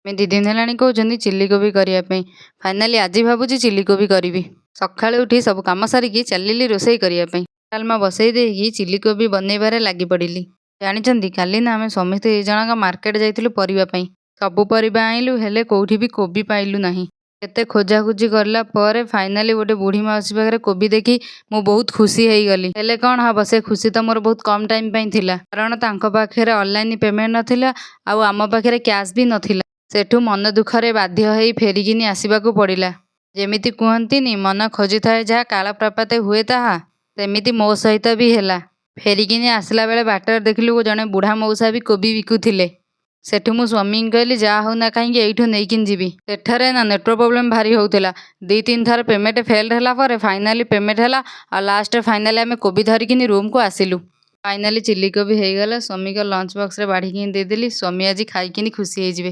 मैं 2 दिन ହେଲାଣି କହୁଛନ୍ତି ଚିଲି କୋବି କରିବା ପାଇଁ। ଫାଇନାଲି ଆଜି ଭାବୁଛି ଚିଲି କୋବି କରିବି। ସକାଳୁ ଉଠି ସବୁ କାମ ସାରିକି ଚାଲିଲି ରୋଷେଇ କରିବା ପାଇଁ। ଡାଲମା ବସେଇ ଦେଇକି ଚିଲି କୋବି ବନେଇବାରେ ଲାଗି ପଡ଼ିଲି। ଜାଣିଛନ୍ତି କାଲି ନା ଆମେ ସମସ୍ତେ 2 ଜଣଙ୍କ ମାର୍କେଟ ଯାଇଥିଲୁ ପରିବା ପାଇଁ। ସବୁ ପରିବା ଆଣିଲୁ ହେଲେ କୋଉଠି ବି କୋବି ପାଇଲୁ ନାହିଁ। କେତେ ଖୋଜାଖୋଜି କଲା ପରେ ଫାଇନାଲି ଗୋଟେ ବୁଢ଼ୀ ମାଉସୀ ପାଖରେ କୋବି ଦେଖି ମୁଁ ବହୁତ ଖୁସି ହେଇଗଲି। ହେଲେ କ'ଣ ହବ, ସେ ଖୁସି ତ ମୋର ବହୁତ କମ୍ ଟାଇମ୍ ପାଇଁ ଥିଲା, କାରଣ ତାଙ୍କ ପାଖରେ ଅନଲାଇନ୍ ପେମେଣ୍ଟ ନଥିଲା ଆଉ ଆମ ପାଖରେ କ୍ୟାଶ୍ ବି ନଥିଲା। ସେଠୁ ମନ ଦୁଃଖରେ ବାଧ୍ୟ ହେଇ ଫେରିକିନି ଆସିବାକୁ ପଡ଼ିଲା। ଯେମିତି କୁହନ୍ତିନି ମନ ଖୋଜିଥାଏ ଯାହା କାଳ ପ୍ରପାତେ ହୁଏ ତାହା, ସେମିତି ମୋ ସହିତ ବି ହେଲା। ଫେରିକିନି ଆସିଲା ବେଳେ ବାଟରେ ଦେଖିଲୁ ଜଣେ ବୁଢ଼ା ମଉସା ବି କୋବି ବିକୁଥିଲେ। ସେଠୁ ମୁଁ ସ୍ୱାମୀଙ୍କୁ କହିଲି ଯାହା ହଉ ନା କାହିଁକି ଏଇଠୁ ନେଇକିନି ଯିବି। ସେଠାରେ ନା ନେଟୱାର୍କ ପ୍ରୋବ୍ଲେମ୍ ଭାରି ହେଉଥିଲା। 2-3 ଥର ପେମେଣ୍ଟ ଫେଲ୍ଡ ହେଲା ପରେ ଫାଇନାଲି ପେମେଣ୍ଟ ହେଲା ଆଉ ଲାଷ୍ଟରେ ଫାଇନାଲି ଆମେ କୋବି ଧରିକିନି ରୁମ୍କୁ ଆସିଲୁ। ଫାଇନାଲି ଚିଲି କୋବି ହେଇଗଲା। ସ୍ୱାମୀଙ୍କ ଲଞ୍ଚ ବକ୍ସରେ ବାଢ଼ିକିନି ଦେଇଦେଲି। ସ୍ୱାମୀ ଆଜି ଖାଇକିନି ଖୁସି ହେଇଯିବେ।